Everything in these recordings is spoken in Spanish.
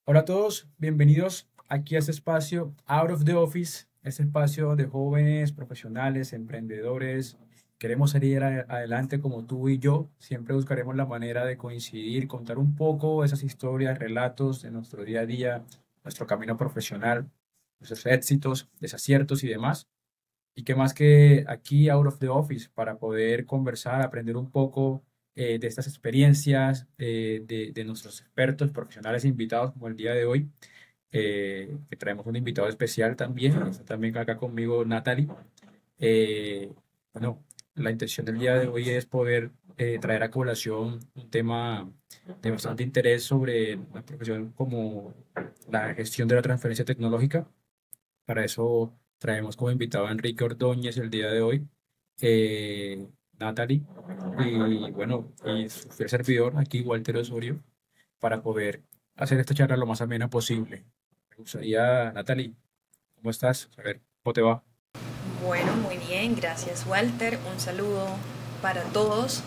Hola a todos, bienvenidos aquí a este espacio Out of the Office, este espacio de jóvenes, profesionales, emprendedores. Queremos salir adelante como tú y yo. Siempre buscaremos la manera de coincidir, contar un poco esas historias, relatos de nuestro día a día, nuestro camino profesional, nuestros éxitos, desaciertos y demás. Y qué más que aquí out of the office para poder conversar, aprender un poco de estas experiencias de nuestros expertos, profesionales e invitados como el día de hoy, que traemos un invitado especial también. Está también acá conmigo Natalie. Eh, bueno, la intención del día de hoy es poder traer a colación un tema de bastante interés sobre una profesión como la gestión de la transferencia tecnológica. Para eso traemos como invitado a Enrique Ordóñez el día de hoy, Natalie, y bueno, y su fiel servidor aquí, Walter Osorio, para poder hacer esta charla lo más amena posible. Me gustaría, Natalie, ¿cómo estás? A ver, ¿cómo te va? Bueno, muy bien, gracias Walter. Un saludo para todos.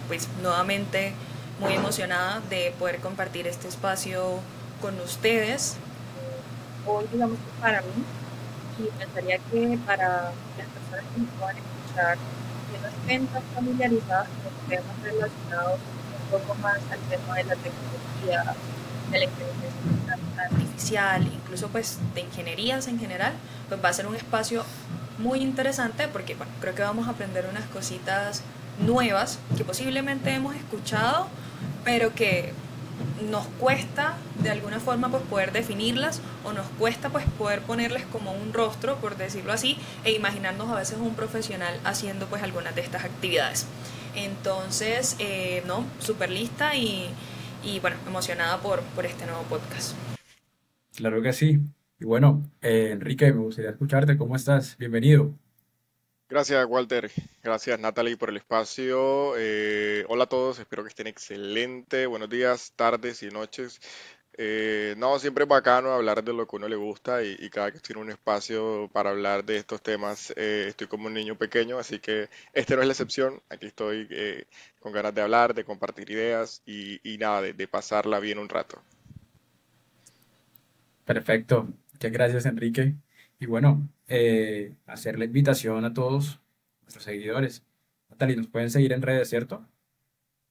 Pues nuevamente muy emocionada de poder compartir este espacio con ustedes. Hoy digamos que para mí, y pensaría que para las personas que nos puedan escuchar, que no estén tan familiarizadas con temas relacionados un poco más al tema de la tecnología, de la inteligencia artificial, incluso pues de ingenierías en general, pues va a ser un espacio muy interesante porque bueno, creo que vamos a aprender unas cositas nuevas que posiblemente hemos escuchado, pero que nos cuesta de alguna forma pues poder definirlas o nos cuesta pues poder ponerles como un rostro, por decirlo así, e imaginarnos a veces un profesional haciendo pues algunas de estas actividades. Entonces, no, súper lista y bueno, emocionada por este nuevo podcast. Claro que sí. Y bueno, Enrique, me gustaría escucharte. ¿Cómo estás? Bienvenido. Gracias, Walter. Gracias, Natalie, por el espacio. Hola a todos, espero que estén excelente. Buenos días, tardes y noches. No, siempre es bacano hablar de lo que uno le gusta y cada que tiene un espacio para hablar de estos temas, estoy como un niño pequeño, así que este no es la excepción. Aquí estoy con ganas de hablar, de compartir ideas y nada, de pasarla bien un rato. Perfecto. Muchas gracias, Enrique. Y bueno, hacer la invitación a todos nuestros seguidores. Natalie, nos pueden seguir en redes, ¿cierto?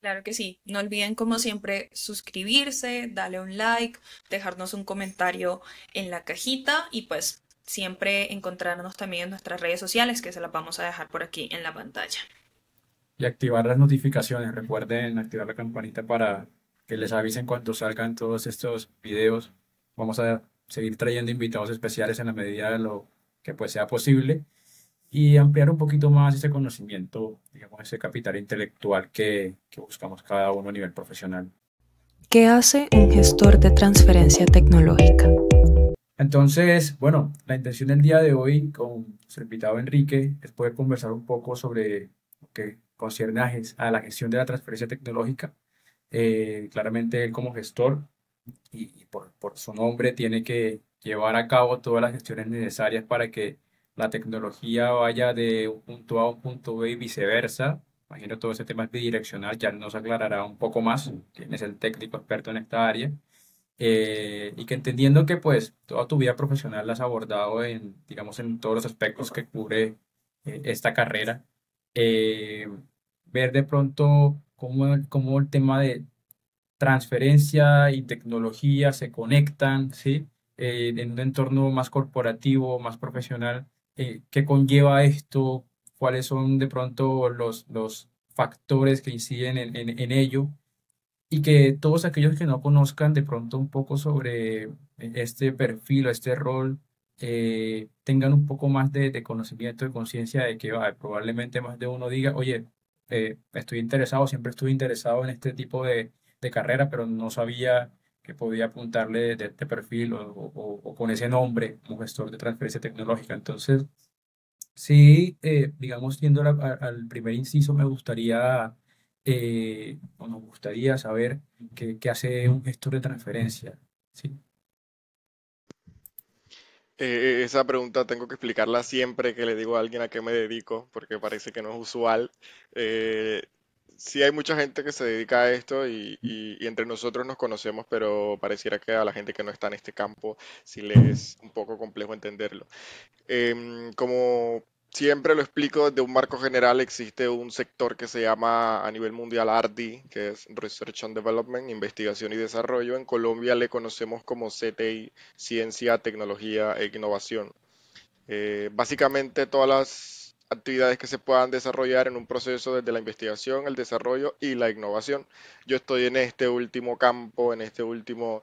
Claro que sí. No olviden, como siempre, suscribirse, darle un like, dejarnos un comentario en la cajita y pues siempre encontrarnos también en nuestras redes sociales que se las vamos a dejar por aquí en la pantalla. Y activar las notificaciones. Recuerden activar la campanita para que les avisen cuando salgan todos estos videos. Vamos a seguir trayendo invitados especiales en la medida de lo que pues sea posible y ampliar un poquito más ese conocimiento, digamos, ese capital intelectual que buscamos cada uno a nivel profesional. ¿Qué hace un gestor de transferencia tecnológica? Entonces, bueno, la intención del día de hoy con nuestro invitado Enrique es poder conversar un poco sobre lo que concierne a la gestión de la transferencia tecnológica. Claramente él como gestor y por su nombre tiene que llevar a cabo todas las gestiones necesarias para que la tecnología vaya de un punto A a un punto B y viceversa. Imagino todo ese tema es bidireccional, ya nos aclarará un poco más, quién es el técnico experto en esta área. Y que entendiendo que pues toda tu vida profesional la has abordado en, digamos, en todos los aspectos que cubre esta carrera, eh, ver de pronto cómo el tema de transferencia y tecnología se conectan, ¿sí? En un entorno más corporativo, más profesional, ¿qué conlleva esto? ¿Cuáles son de pronto los factores que inciden en ello? Y que todos aquellos que no conozcan de pronto un poco sobre este perfil o este rol, tengan un poco más de conocimiento, de conciencia de que probablemente más de uno diga, oye, estoy interesado, siempre estuve interesado en este tipo de carrera, pero no sabía que podía apuntarle de este perfil o con ese nombre como gestor de transferencia tecnológica. Entonces, sí, digamos, yendo al primer inciso, me gustaría, o nos gustaría saber qué hace un gestor de transferencia. Sí, Esa pregunta tengo que explicarla siempre que le digo a alguien a qué me dedico, porque parece que no es usual. Eh, sí hay mucha gente que se dedica a esto y entre nosotros nos conocemos, pero pareciera que a la gente que no está en este campo sí le es un poco complejo entenderlo. Como siempre lo explico desde un marco general, existe un sector que se llama a nivel mundial RD, que es Research and Development, Investigación y Desarrollo. En Colombia le conocemos como CTI, Ciencia, Tecnología e Innovación. Básicamente todas las actividades que se puedan desarrollar en un proceso desde la investigación, el desarrollo y la innovación. Yo estoy en este último campo, en este último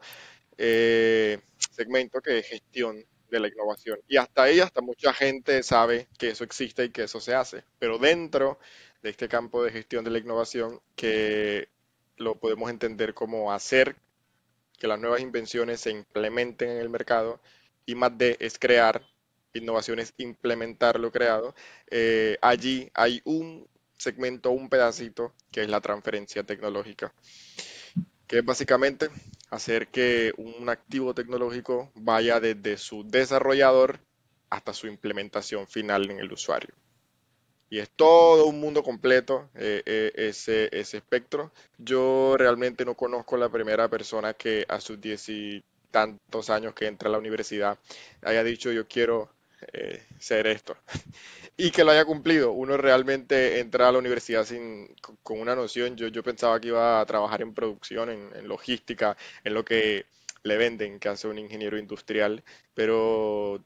segmento que es gestión de la innovación. Y hasta ahí, hasta mucha gente sabe que eso existe y que eso se hace. Pero dentro de este campo de gestión de la innovación, que lo podemos entender como hacer que las nuevas invenciones se implementen en el mercado, y más D es crear, innovación es implementar lo creado, allí hay un segmento, un pedacito, que es la transferencia tecnológica, que es básicamente hacer que un activo tecnológico vaya desde su desarrollador hasta su implementación final en el usuario. Y es todo un mundo completo ese espectro. Yo realmente no conozco la primera persona que a sus 10 y tantos años que entra a la universidad haya dicho yo quiero ser esto y que lo haya cumplido. Uno realmente entra a la universidad con una noción. Yo pensaba que iba a trabajar en producción, en logística, en lo que le venden, que hace un ingeniero industrial, pero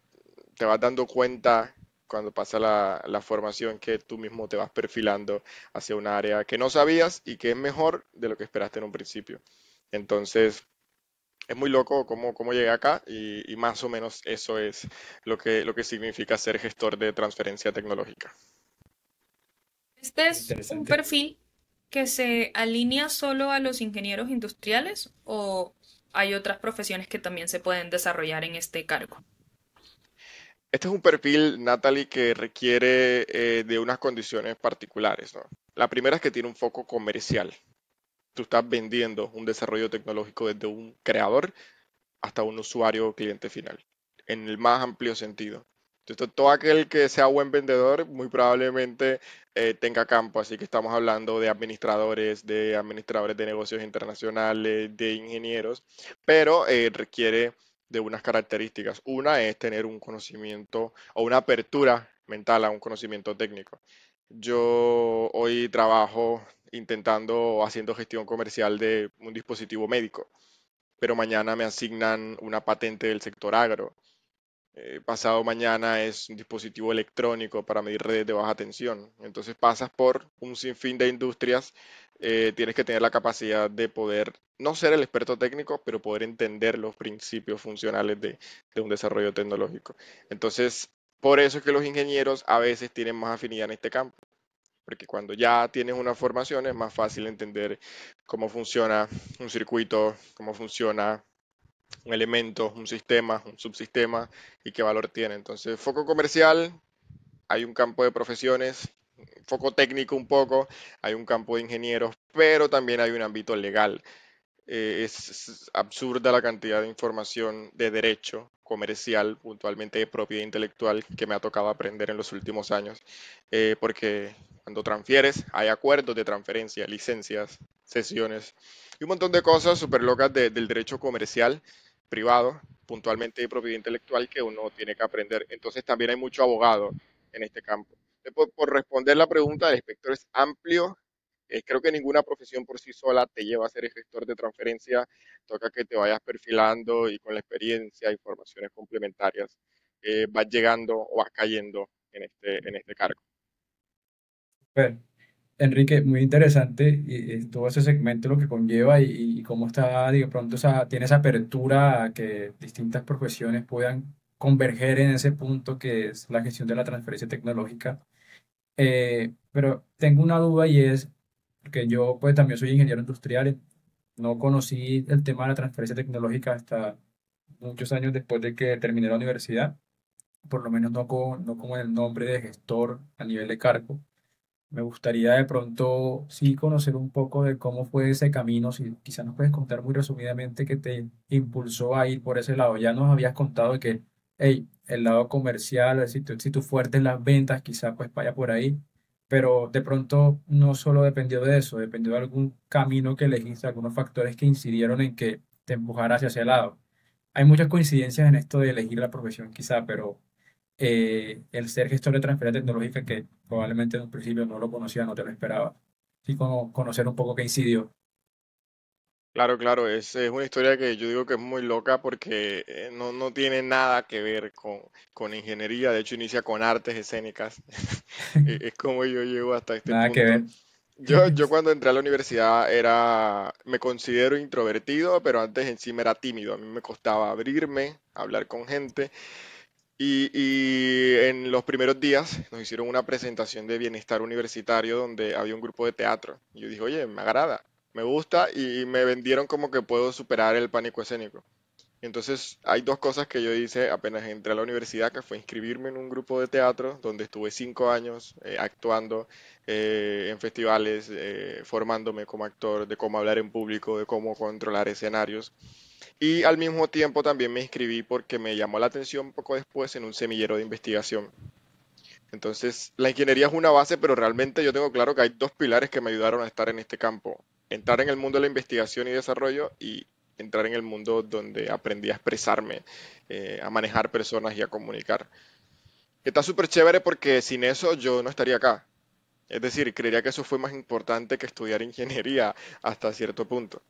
te vas dando cuenta cuando pasa la formación que tú mismo te vas perfilando hacia un área que no sabías y que es mejor de lo que esperaste en un principio. Entonces, es muy loco cómo llegué acá y más o menos eso es lo que significa ser gestor de transferencia tecnológica. ¿Este es un Interesante. perfil que se alinea solo a los ingenieros industriales o hay otras profesiones que también se pueden desarrollar en este cargo? Este es un perfil, Natalie, que requiere de unas condiciones particulares, ¿no? La primera es que tiene un foco comercial. Tú estás vendiendo un desarrollo tecnológico desde un creador hasta un usuario o cliente final, en el más amplio sentido. Entonces, todo aquel que sea buen vendedor muy probablemente tenga campo, así que estamos hablando de administradores de negocios internacionales, de ingenieros, pero requiere de unas características. Una es tener un conocimiento o una apertura mental a un conocimiento técnico. Yo hoy trabajo intentando o haciendo gestión comercial de un dispositivo médico, pero mañana me asignan una patente del sector agro. Pasado mañana es un dispositivo electrónico para medir redes de baja tensión. Entonces pasas por un sinfín de industrias. Tienes que tener la capacidad de poder no ser el experto técnico, pero poder entender los principios funcionales de un desarrollo tecnológico. Entonces, por eso es que los ingenieros a veces tienen más afinidad en este campo, porque cuando ya tienes una formación es más fácil entender cómo funciona un circuito, cómo funciona un elemento, un sistema, un subsistema y qué valor tiene. Entonces, foco comercial, hay un campo de profesiones, foco técnico un poco, hay un campo de ingenieros, pero también hay un ámbito legal. Es absurda la cantidad de información de derecho comercial, puntualmente de propiedad intelectual, que me ha tocado aprender en los últimos años, porque cuando transfieres hay acuerdos de transferencia, licencias, sesiones y un montón de cosas súper locas del derecho comercial privado, puntualmente de propiedad intelectual, que uno tiene que aprender. Entonces también hay mucho abogado en este campo. Por responder la pregunta, el espectro es amplio. Creo que ninguna profesión por sí sola te lleva a ser el gestor de transferencia. Toca que te vayas perfilando y con la experiencia, informaciones complementarias, vas llegando o vas cayendo en este cargo. Bueno, Enrique, muy interesante todo ese segmento lo que conlleva y cómo está, de pronto, tiene esa apertura a que distintas profesiones puedan converger en ese punto que es la gestión de la transferencia tecnológica. Pero tengo una duda y es que yo pues también soy ingeniero industrial, no conocí el tema de la transferencia tecnológica hasta muchos años después de que terminé la universidad, por lo menos no como el nombre de gestor a nivel de cargo. Me gustaría de pronto sí conocer un poco de cómo fue ese camino, si quizás nos puedes contar muy resumidamente qué te impulsó a ir por ese lado. Ya nos habías contado de que, hey, el lado comercial, si tu fuerte es las ventas, quizás pues vaya por ahí, pero de pronto no solo dependió de eso, dependió de algún camino que elegiste, algunos factores que incidieron en que te empujara hacia ese lado. Hay muchas coincidencias en esto de elegir la profesión quizá, pero el ser gestor de transferencia tecnológica, que probablemente en un principio no lo conocía, no te lo esperaba, sí como conocer un poco qué incidió. Claro, claro, es una historia que yo digo que es muy loca porque no tiene nada que ver con ingeniería, de hecho inicia con artes escénicas. Es como yo llego hasta este Nada que punto. ver. Yo cuando entré a la universidad me considero introvertido, pero antes encima era tímido. A mí me costaba abrirme, hablar con gente. Y en los primeros días nos hicieron una presentación de bienestar universitario donde había un grupo de teatro. Y yo dije, oye, me agrada, me gusta y me vendieron como que puedo superar el pánico escénico. Entonces, hay dos cosas que yo hice apenas entré a la universidad, que fue inscribirme en un grupo de teatro donde estuve 5 años actuando en festivales, formándome como actor, de cómo hablar en público, de cómo controlar escenarios. Y al mismo tiempo también me inscribí porque me llamó la atención poco después en un semillero de investigación. Entonces, la ingeniería es una base, pero realmente yo tengo claro que hay dos pilares que me ayudaron a estar en este campo. Entrar en el mundo de la investigación y desarrollo y entrar en el mundo donde aprendí a expresarme, a manejar personas y a comunicar. Está súper chévere porque sin eso yo no estaría acá. Es decir, creería que eso fue más importante que estudiar ingeniería hasta cierto punto.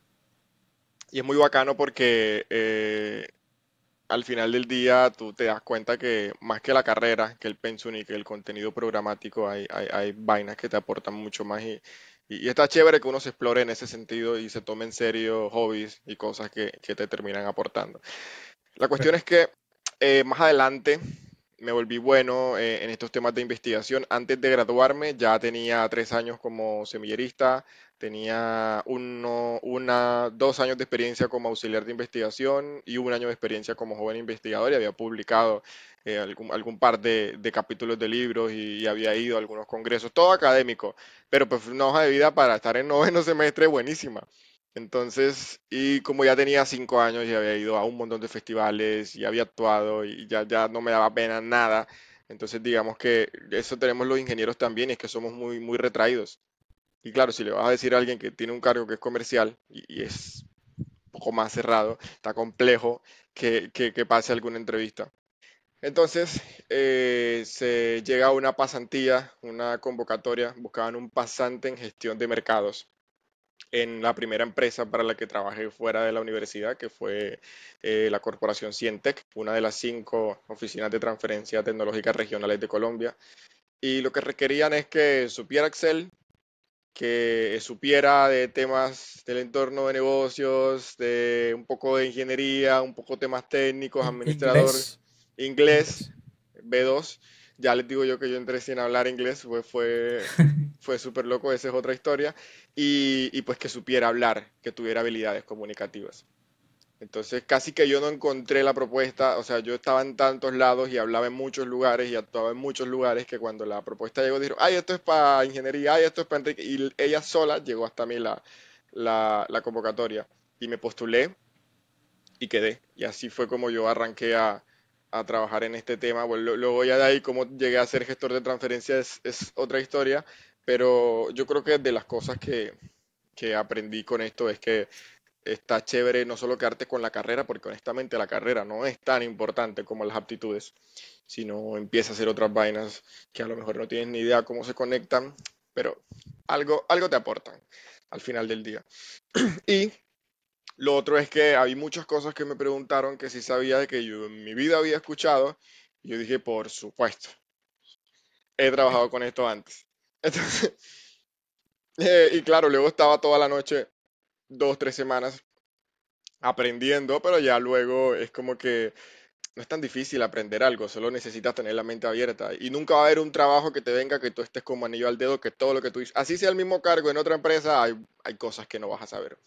Y es muy bacano porque al final del día tú te das cuenta que más que la carrera, que el pensum y que el contenido programático, hay vainas que te aportan mucho más y está chévere que uno se explore en ese sentido y se tome en serio hobbies y cosas que te terminan aportando. La cuestión es que más adelante me volví bueno en estos temas de investigación. Antes de graduarme ya tenía 3 años como semillerista, tenía 2 años de experiencia como auxiliar de investigación y 1 año de experiencia como joven investigador y había publicado algún par de capítulos de libros y había ido a algunos congresos, todo académico, pero pues una hoja de vida para estar en noveno semestre buenísima. Entonces, y como ya tenía 5 años y había ido a un montón de festivales y había actuado y ya no me daba pena nada, entonces digamos que eso tenemos los ingenieros también, y es que somos muy, muy retraídos. Y claro, si le vas a decir a alguien que tiene un cargo que es comercial y es un poco más cerrado, está complejo que pase alguna entrevista. Entonces, se llega a una pasantía, una convocatoria, buscaban un pasante en gestión de mercados en la primera empresa para la que trabajé fuera de la universidad, que fue la corporación Cientec, una de las 5 oficinas de transferencia tecnológica regionales de Colombia. Y lo que requerían es que supiera Excel, que supiera de temas del entorno de negocios, de un poco de ingeniería, un poco temas técnicos, administrador, Inglés, inglés, inglés. B2. Ya les digo yo que yo entré sin hablar inglés, fue súper loco, esa es otra historia. Y pues que supiera hablar, que tuviera habilidades comunicativas. Entonces casi que yo no encontré la propuesta, o sea, yo estaba en tantos lados y hablaba en muchos lugares y actuaba en muchos lugares que cuando la propuesta llegó dijeron, ay, esto es para ingeniería, ay, esto es para Enrique. Y ella sola llegó hasta mí la convocatoria y me postulé y quedé. Y así fue como yo arranqué a trabajar en este tema. Bueno, luego ya de ahí cómo llegué a ser gestor de transferencia es otra historia, pero yo creo que de las cosas que aprendí con esto es que está chévere no solo quedarte con la carrera, porque honestamente la carrera no es tan importante como las aptitudes, sino empieza a hacer otras vainas que a lo mejor no tienes ni idea cómo se conectan, pero algo te aportan al final del día. Y lo otro es que hay muchas cosas que me preguntaron que sí sabía de que yo en mi vida había escuchado, y yo dije, por supuesto, he trabajado con esto antes. Entonces, y claro, luego estaba toda la noche, 2, 3 semanas aprendiendo, pero ya luego es como que no es tan difícil aprender algo, solo necesitas tener la mente abierta. Y nunca va a haber un trabajo que te venga que tú estés como anillo al dedo, que todo lo que tú dices, así sea el mismo cargo en otra empresa, hay cosas que no vas a saber.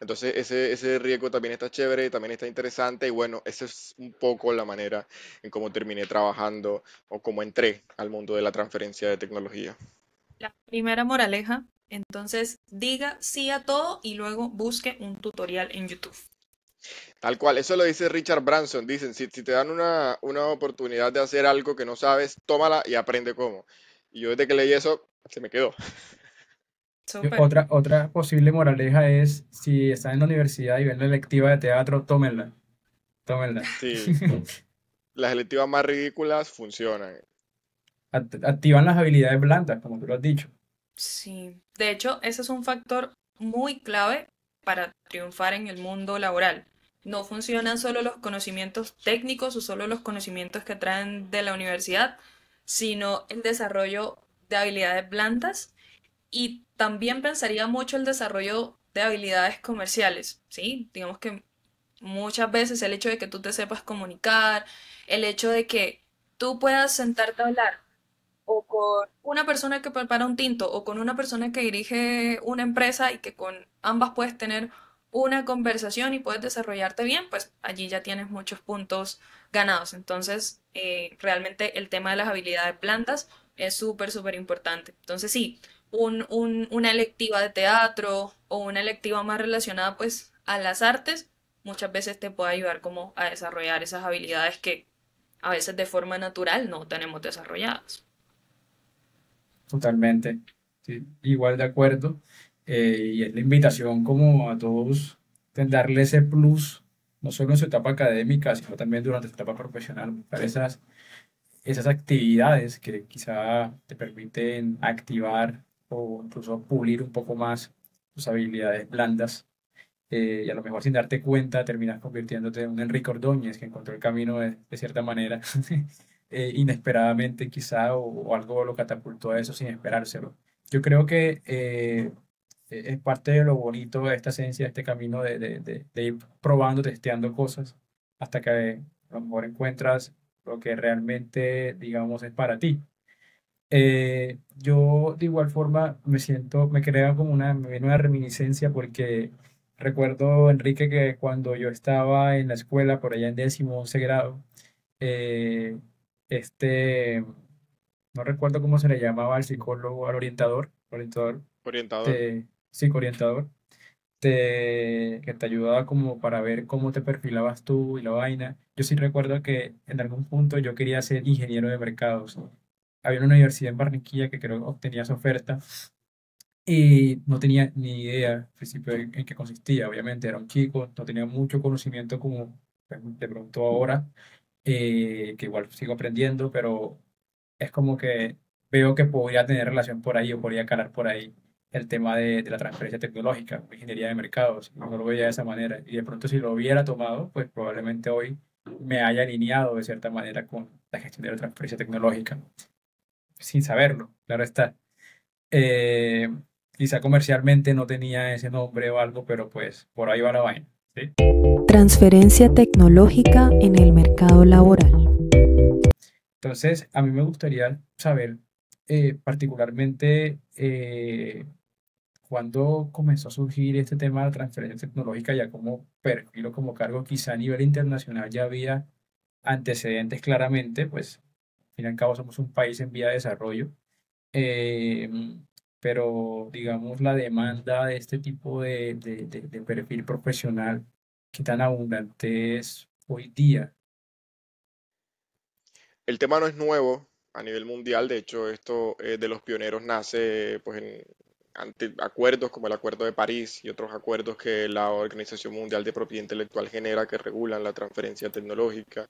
Entonces ese riesgo también está chévere, también está interesante y bueno, esa es un poco la manera en cómo terminé trabajando o cómo entré al mundo de la transferencia de tecnología. La primera moraleja, entonces diga sí a todo y luego busque un tutorial en YouTube. Tal cual, eso lo dice Richard Branson. Dicen, si te dan una oportunidad de hacer algo que no sabes, tómala y aprende cómo. Y yo desde que leí eso, Se me quedó. Súper. Otra posible moraleja es, si están en la universidad y ven la electiva de teatro, tómenla, tómenla. Sí, las electivas más ridículas funcionan. Activan las habilidades blandas, como tú lo has dicho. Sí. De hecho, ese es un factor muy clave para triunfar en el mundo laboral. No funcionan solo los conocimientos técnicos o solo los conocimientos que traen de la universidad, sino el desarrollo de habilidades blandas y también pensaría mucho el desarrollo de habilidades comerciales, ¿sí? Digamos que muchas veces el hecho de que tú te sepas comunicar, el hecho de que tú puedas sentarte a hablar o con una persona que prepara un tinto o con una persona que dirige una empresa y que con ambas puedes tener una conversación y puedes desarrollarte bien, pues allí ya tienes muchos puntos ganados. Entonces, realmente el tema de las habilidades blandas es súper, súper importante. Entonces, sí, una electiva de teatro o una electiva más relacionada pues a las artes, muchas veces te puede ayudar como a desarrollar esas habilidades que a veces de forma natural no tenemos desarrolladas. Totalmente. Sí, igual de acuerdo. Y es la invitación como a todos darle ese plus, no solo en su etapa académica, sino también durante su etapa profesional, buscar esas actividades que quizá te permiten activar o incluso pulir un poco más tus habilidades blandas. Y a lo mejor sin darte cuenta terminas convirtiéndote en un Enrique Ordóñez que encontró el camino de cierta manera, inesperadamente quizá, o algo lo catapultó a eso sin esperárselo. Yo creo que es parte de lo bonito de esta esencia, de este camino de ir probando, testeando cosas, hasta que a lo mejor encuentras lo que realmente, digamos, es para ti. Yo de igual forma me crea como me viene una reminiscencia porque recuerdo, Enrique, que cuando yo estaba en la escuela, por allá en 10.º, 11.º, eh, este, no recuerdo cómo se le llamaba al psicólogo, al orientador, Orientador. psicoorientador, que te ayudaba como para ver cómo te perfilabas tú y la vaina. Yo sí recuerdo que en algún punto yo quería ser ingeniero de mercados. Había una universidad en Barranquilla que creo que obtenía esa oferta y no tenía ni idea al principio en qué consistía. Obviamente era un chico, no tenía mucho conocimiento como pues, de pronto ahora, que igual sigo aprendiendo, pero es como que veo que podría tener relación por ahí o podría calar por ahí el tema de la transferencia tecnológica, ingeniería de mercados. No lo veía de esa manera. Y de pronto si lo hubiera tomado, pues probablemente hoy me haya alineado de cierta manera con la gestión de la transferencia tecnológica, sin saberlo, claro está. Eh, Quizá comercialmente no tenía ese nombre o algo, pero pues por ahí va la vaina, ¿sí? Transferencia tecnológica en el mercado laboral. Entonces, a mí me gustaría saber particularmente cuándo comenzó a surgir este tema de la transferencia tecnológica ya como perfil o como cargo, quizá a nivel internacional ya había antecedentes claramente, pues al fin y al cabo somos un país en vía de desarrollo, eh, pero digamos la demanda de este tipo de perfil profesional, ¿qué tan abundante es hoy día? El tema no es nuevo a nivel mundial, de hecho esto de los pioneros nace pues ante acuerdos como el Acuerdo de París y otros acuerdos que la Organización Mundial de Propiedad Intelectual genera que regulan la transferencia tecnológica.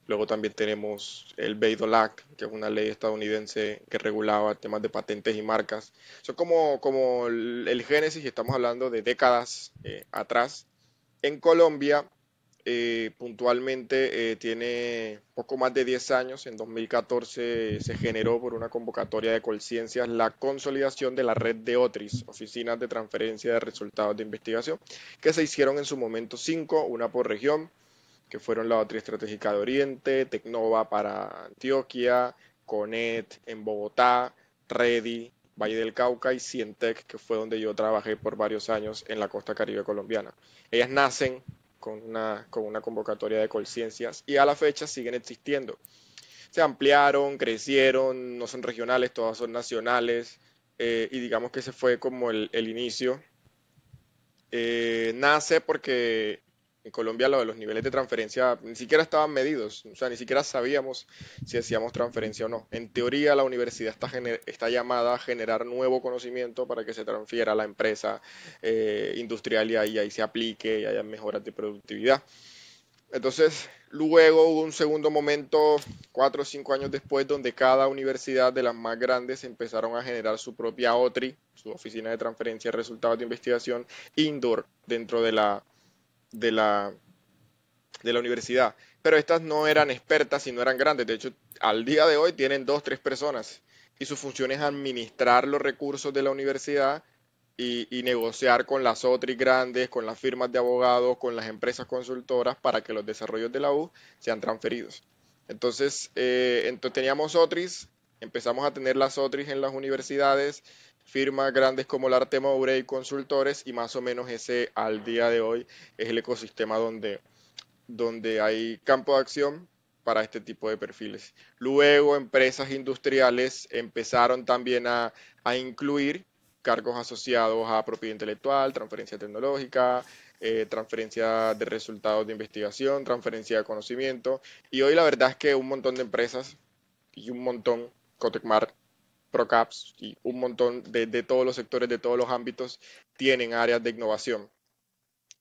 Luego también tenemos el Bayh-Dole Act, que es una ley estadounidense que regulaba temas de patentes y marcas. Son como el génesis, y estamos hablando de décadas atrás. En Colombia, puntualmente, tiene poco más de 10 años. En 2014 se generó por una convocatoria de Colciencias la consolidación de la red de OTRIS, Oficinas de Transferencia de Resultados de Investigación, que se hicieron en su momento 5, una por región, que fueron la OTRI Estratégica de Oriente, Tecnova para Antioquia, CONET en Bogotá, Redi, Valle del Cauca y Cientec, que fue donde yo trabajé por varios años en la costa caribe colombiana. Ellas nacen con una convocatoria de Colciencias y a la fecha siguen existiendo. Se ampliaron, crecieron, no son regionales, todas son nacionales, y digamos que ese fue como el inicio. Nace porque En Colombia los niveles de transferencia ni siquiera estaban medidos, o sea, ni siquiera sabíamos si hacíamos transferencia o no. En teoría, la universidad está llamada a generar nuevo conocimiento para que se transfiera a la empresa industrial y ahí se aplique y haya mejoras de productividad. Entonces, luego hubo un segundo momento, 4 o 5 años después, donde cada universidad de las más grandes empezaron a generar su propia OTRI, su oficina de transferencia de resultados de investigación, indoor, dentro de la, de la universidad. Pero estas no eran expertas y no eran grandes. De hecho, al día de hoy tienen 2 o 3 personas y su función es administrar los recursos de la universidad y negociar con las OTRI grandes, con las firmas de abogados, con las empresas consultoras para que los desarrollos de la U sean transferidos. Entonces teníamos OTRIs, empezamos a tener las OTRIs en las universidades, firmas grandes como la Arte Moure y consultores, y más o menos ese al día de hoy es el ecosistema donde hay campo de acción para este tipo de perfiles. Luego, empresas industriales empezaron también a incluir cargos asociados a propiedad intelectual, transferencia tecnológica, transferencia de resultados de investigación, transferencia de conocimiento. Y hoy la verdad es que un montón de empresas y un montón, Cotecmar, Procaps y un montón de todos los sectores, de todos los ámbitos, tienen áreas de innovación.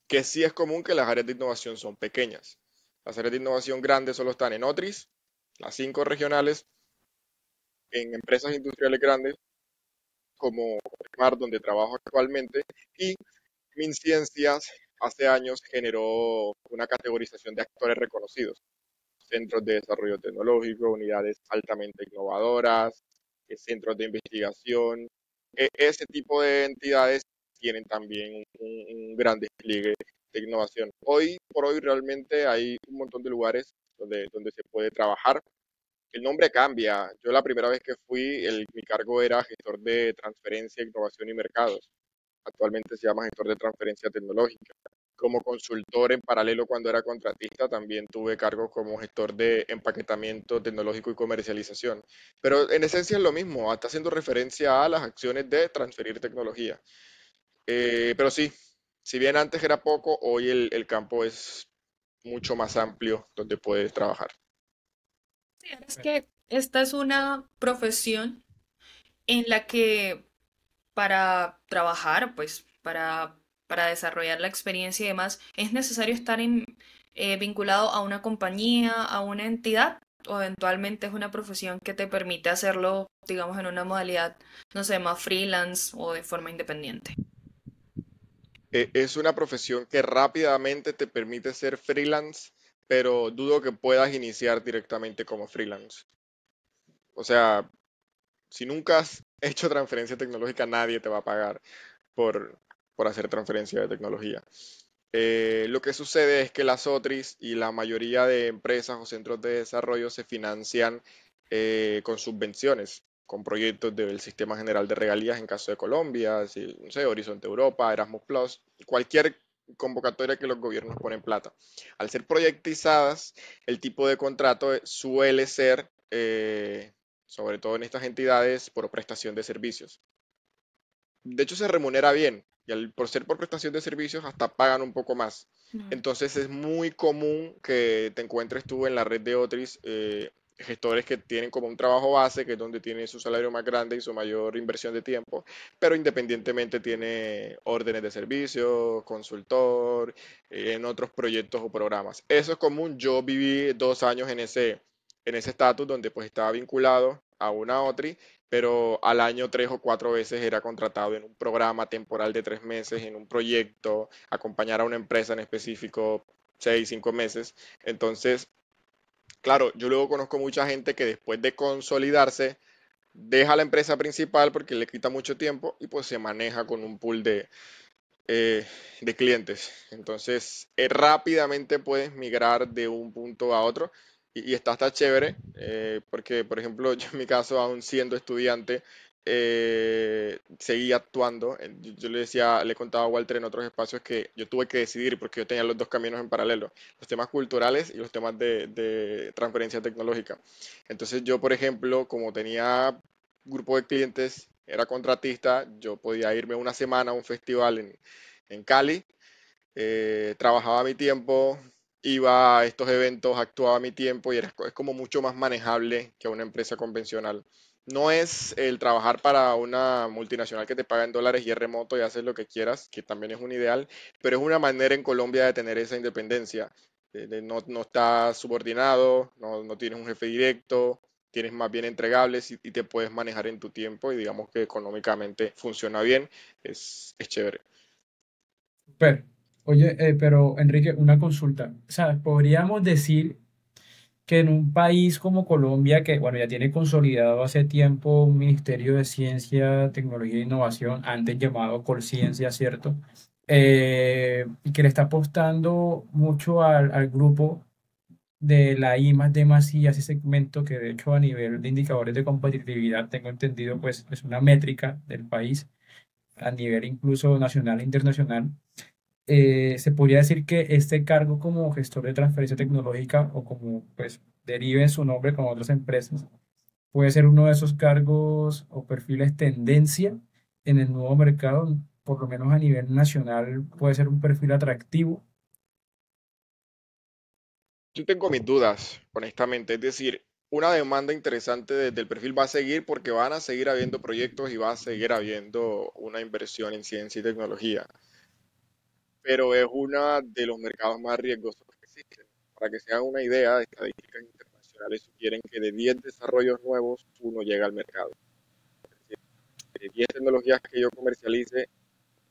Que sí es común que las áreas de innovación son pequeñas. Las áreas de innovación grandes solo están en OTRIS, las 5 regionales, en empresas industriales grandes como Mar, donde trabajo actualmente, y MinCiencias hace años generó una categorización de actores reconocidos, centros de desarrollo tecnológico, unidades altamente innovadoras, centros de investigación. Ese tipo de entidades tienen también un gran despliegue de innovación. Hoy por hoy realmente hay un montón de lugares donde se puede trabajar. El nombre cambia. Yo la primera vez que fui, mi cargo era gestor de transferencia, innovación y mercados. Actualmente se llama gestor de transferencia tecnológica. Como consultor en paralelo cuando era contratista, también tuve cargos como gestor de empaquetamiento tecnológico y comercialización. Pero en esencia es lo mismo, está haciendo referencia a las acciones de transferir tecnología. Pero sí, si bien antes era poco, hoy el campo es mucho más amplio donde puedes trabajar. Sí, es que esta es una profesión en la que para trabajar, pues para desarrollar la experiencia y demás, es necesario estar vinculado a una compañía, a una entidad, o eventualmente es una profesión que te permite hacerlo, digamos, en una modalidad, no sé, más freelance o de forma independiente. Es una profesión que rápidamente te permite ser freelance, pero dudo que puedas iniciar directamente como freelance. O sea, si nunca has hecho transferencia tecnológica, nadie te va a pagar por, por hacer transferencia de tecnología. Lo que sucede es que las OTRIs y la mayoría de empresas o centros de desarrollo se financian con subvenciones, con proyectos del Sistema General de Regalías en caso de Colombia, no sé, Horizonte Europa, Erasmus Plus, cualquier convocatoria que los gobiernos ponen plata. Al ser proyectizadas, el tipo de contrato suele ser, sobre todo en estas entidades, por prestación de servicios. De hecho, se remunera bien y por ser por prestación de servicios hasta pagan un poco más. Mm. Entonces es muy común que te encuentres tú en la red de Otris gestores que tienen como un trabajo base, que es donde tiene su salario más grande y su mayor inversión de tiempo, pero independientemente tiene órdenes de servicio, consultor, en otros proyectos o programas. Eso es común. Yo viví 2 años en ese estatus donde pues estaba vinculado a una OTRI, pero al año 3 o 4 veces era contratado en un programa temporal de 3 meses, en un proyecto, acompañar a una empresa en específico 6, 5 meses. Entonces, claro, yo luego conozco mucha gente que después de consolidarse, deja la empresa principal porque le quita mucho tiempo y pues se maneja con un pool de clientes. Entonces, rápidamente puedes migrar de un punto a otro y está chévere, porque, por ejemplo, yo en mi caso, aún siendo estudiante, seguí actuando. Yo le contaba a Walter en otros espacios que yo tuve que decidir porque yo tenía los 2 caminos en paralelo, los temas culturales y los temas de transferencia tecnológica. Entonces yo, por ejemplo, como tenía grupo de clientes, era contratista, yo podía irme una semana a un festival en Cali trabajaba a mi tiempo, iba a estos eventos, actuaba a mi tiempo y es como mucho más manejable que una empresa convencional. No es el trabajar para una multinacional que te paga en dólares y es remoto y haces lo que quieras, que también es un ideal, pero es una manera en Colombia de tener esa independencia. No estás subordinado, no tienes un jefe directo, tienes más bien entregables y te puedes manejar en tu tiempo y digamos que económicamente funciona bien, es chévere. Súper. Oye, pero Enrique, una consulta. O sea, podríamos decir que en un país como Colombia, que bueno, ya tiene consolidado hace tiempo un Ministerio de Ciencia, Tecnología e Innovación, antes llamado Colciencia, ¿cierto? Y que le está apostando mucho al grupo de la I más D más I, ese segmento que de hecho a nivel de indicadores de competitividad, tengo entendido, pues es una métrica del país a nivel incluso nacional e internacional. Se podría decir que este cargo como gestor de transferencia tecnológica o como pues derive en su nombre con otras empresas, puede ser uno de esos cargos o perfiles tendencia en el nuevo mercado, por lo menos a nivel nacional, puede ser un perfil atractivo. Yo tengo mis dudas, honestamente. Es decir, una demanda interesante desde el perfil va a seguir porque van a seguir habiendo proyectos y va a seguir habiendo una inversión en ciencia y tecnología, pero es uno de los mercados más riesgosos que existen. Para que se hagan una idea, estadísticas internacionales sugieren que de 10 desarrollos nuevos, uno llega al mercado. Es decir, de 10 tecnologías que yo comercialice,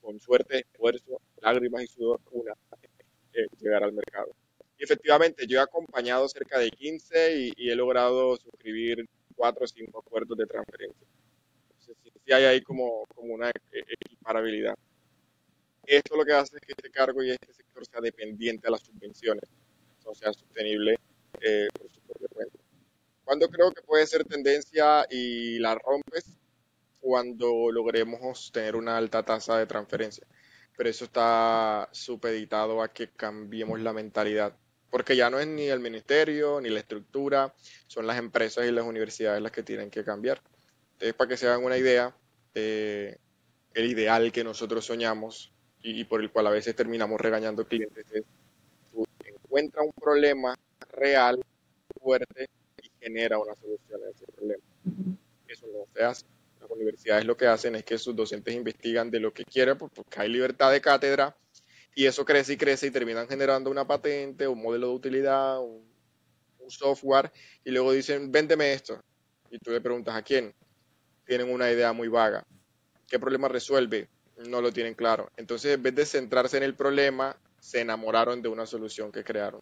con suerte, esfuerzo, lágrimas y sudor, una llegará al mercado. Y efectivamente, yo he acompañado cerca de 15 y he logrado suscribir 4 o 5 acuerdos de transferencia. Entonces, sí hay ahí como una equiparabilidad. Esto lo que hace es que este cargo y este sector sea dependiente a las subvenciones, no sea sostenible por su propia cuenta. Cuando creo que puede ser tendencia y la rompes, cuando logremos tener una alta tasa de transferencia. Pero eso está supeditado a que cambiemos la mentalidad, porque ya no es ni el ministerio ni la estructura, son las empresas y las universidades las que tienen que cambiar. Entonces, para que se hagan una idea, eh, el ideal que nosotros soñamos y por el cual a veces terminamos regañando clientes es tú encuentra un problema real, fuerte y genera una solución a ese problema. Eso no se hace. Las universidades lo que hacen es que sus docentes investigan de lo que quieren porque hay libertad de cátedra y eso crece y crece y terminan generando una patente, un modelo de utilidad, un software y luego dicen, véndeme esto. Y tú le preguntas a quién. Tienen una idea muy vaga. ¿Qué problema resuelve? No lo tienen claro. Entonces, en vez de centrarse en el problema, se enamoraron de una solución que crearon.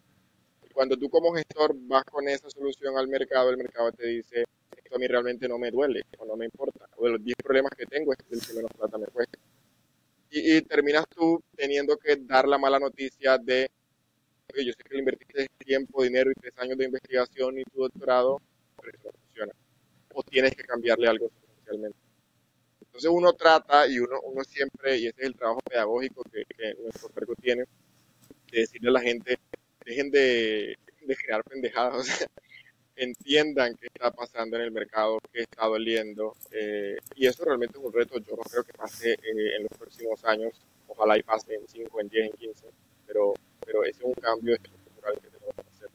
Cuando tú como gestor vas con esa solución al mercado, el mercado te dice, esto a mí realmente no me duele o no me importa. O de los 10 problemas que tengo, este es el que menos plata me cuesta. Y terminas tú teniendo que dar la mala noticia de, oye, yo sé que le invertiste tiempo, dinero y 3 años de investigación y tu doctorado, pero eso no funciona. O tienes que cambiarle algo sustancialmente. Entonces uno trata y uno siempre, y ese es el trabajo pedagógico que nuestro cargo tiene, de decirle a la gente, dejen de crear pendejadas, o sea, entiendan qué está pasando en el mercado, qué está doliendo. Y eso realmente es un reto. Yo no creo que pase en los próximos años. Ojalá y pase en 5, en 10, en 15. Pero ese es un cambio estructural que tenemos que hacer.